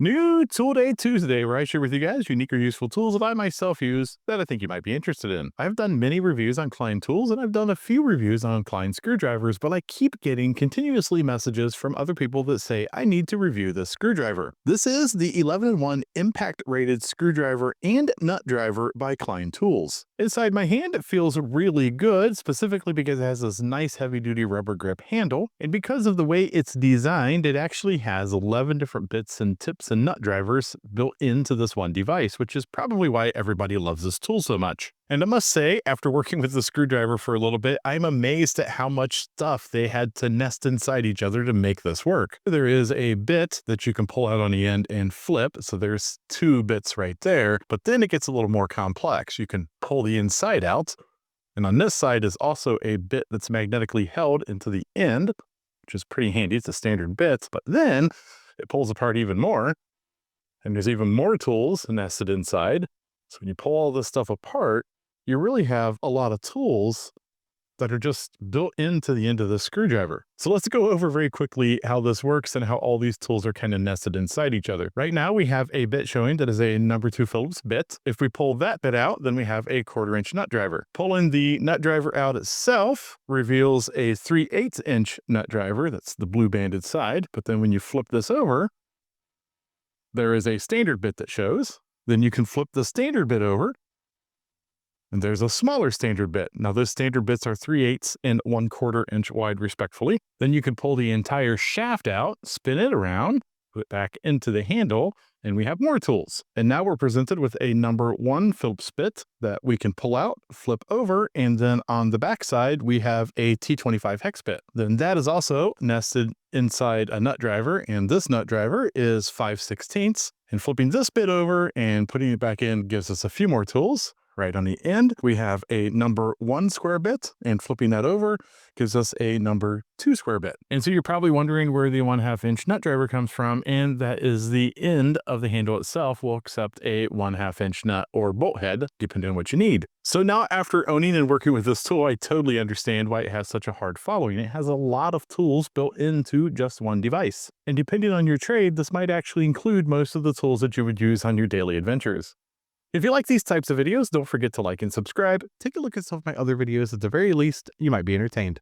New Tool Day Tuesday, where I share with you guys unique or useful tools that I myself use that I think you might be interested in. I've done many reviews on Klein tools and I've done a few reviews on Klein screwdrivers, but I keep getting continuously messages from other people that say I need to review this screwdriver. This is the 11-in-1 impact rated screwdriver and nut driver by Klein Tools. Inside my hand, it feels really good, specifically because it has this nice heavy-duty rubber grip handle, and because of the way it's designed, it actually has 11 different bits and tips and nut drivers built into this one device, which is probably why everybody loves this tool so much. And I must say, after working with the screwdriver for a little bit, I'm amazed at how much stuff they had to nest inside each other to make this work. There is a bit that you can pull out on the end and flip, so there's two bits right there, but then it gets a little more complex. You can pull the inside out, and on this side is also a bit that's magnetically held into the end, which is pretty handy. It's a standard bit, but then it pulls apart even more, and there's even more tools nested inside. So when you pull all this stuff apart, you really have a lot of tools that are just built into the end of the screwdriver. So let's go over very quickly how this works and how all these tools are kind of nested inside each other. Right now we have a bit showing that is a number 2 Phillips bit. If we pull that bit out, then we have a 1/4-inch nut driver. Pulling the nut driver out itself reveals a 3/8-inch nut driver. That's the blue banded side. But then when you flip this over, there is a standard bit that shows. Then you can flip the standard bit over, and there's a smaller standard bit. Now those standard bits are 3/8 and 1/4 inch wide respectively. Then you can pull the entire shaft out, spin it around, put it back into the handle, and we have more tools. And now we're presented with a number 1 Phillips bit that we can pull out, flip over, and then on the back side, we have a T25 hex bit. Then that is also nested inside a nut driver, and this nut driver is 5/16. And flipping this bit over and putting it back in gives us a few more tools. Right on the end, we have a number 1 square bit, and flipping that over gives us a number 2 square bit. And so you're probably wondering where the 1/2-inch nut driver comes from, and that is the end of the handle itself will accept a 1/2-inch nut or bolt head, depending on what you need. So now after owning and working with this tool, I totally understand why it has such a hard following. It has a lot of tools built into just one device. And depending on your trade, this might actually include most of the tools that you would use on your daily adventures. If you like these types of videos, don't forget to like and subscribe. Take a look at some of my other videos. At the very least, you might be entertained.